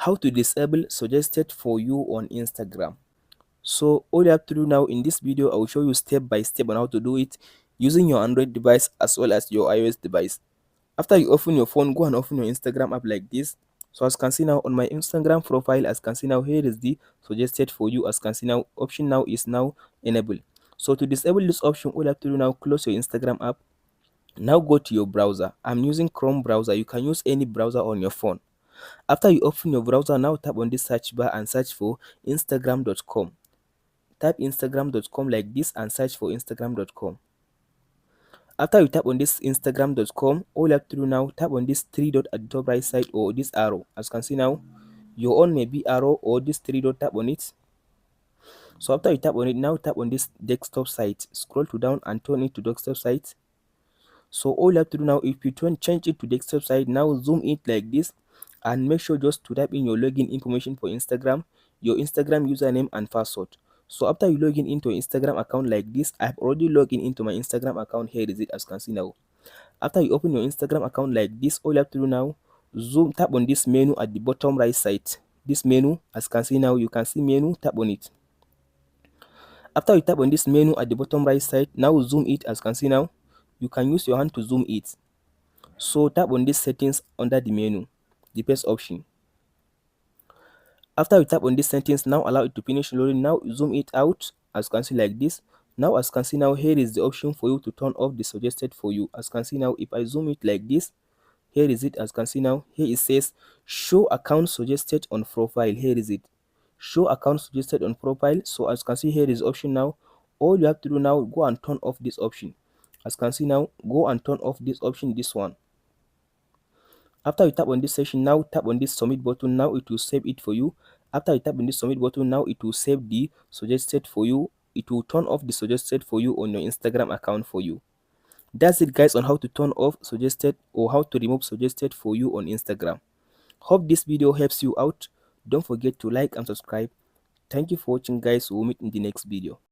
how to disable suggested for you on Instagram. So all you have to do now in this video, I will show you step by step on how to do it using your Android device as well as your iOS device. After you open your phone, go and open your Instagram app like this. So as you can see now on my Instagram profile, as you can see now, here is the suggested for you. As you can see now, option now is now enabled. So to disable this option, all you have to do now, close your Instagram app. Now go to your browser. I'm using Chrome browser. You can use any browser on your phone. After you open your browser, now tap on this search bar and search for instagram.com. Type instagram.com like this and search for instagram.com. After you tap on this instagram.com, all you have to do now, tap on this three dot at the top right side or this arrow. As you can see now, your own may be arrow or this three dot, tap on it. So after you tap on it, now tap on this desktop site. Scroll to down and turn it to desktop site. So all you have to do now, if you change it to desktop site, now zoom it like this and make sure just to type in your login information for Instagram, your Instagram username and password. So after you log in into your Instagram account like this, I've already logged in into my Instagram account. Here is it, as you can see now. After you open your Instagram account like this, all you have to do now, tap on this menu at the bottom right side. This menu, as you can see now, you can see menu, tap on it. After you tap on this menu at the bottom right side, now zoom it. As you can see now, you can use your hand to zoom it. So tap on this settings under the menu, the first option. After you tap on this settings, now allow it to finish loading. Now zoom it out, as you can see like this. Now as you can see now, here is the option for you to turn off the suggested for you. As you can see now, if I zoom it like this, here is it. As you can see now, here it says show account suggested on profile. Here is it, show account suggested on profile. So as you can see, here is option now. All you have to do now, go and turn off this option. As you can see now, go and turn off this option, this one. After you tap on this section, now tap on this submit button. Now it will save it for you. After you tap on this submit button, now it will save the suggested for you. It will turn off the suggested for you on your Instagram account for you. That's it guys on how to turn off suggested or how to remove suggested for you on Instagram. Hope this video helps you out. Don't forget to like and subscribe. Thank you for watching guys. We'll meet in the next video.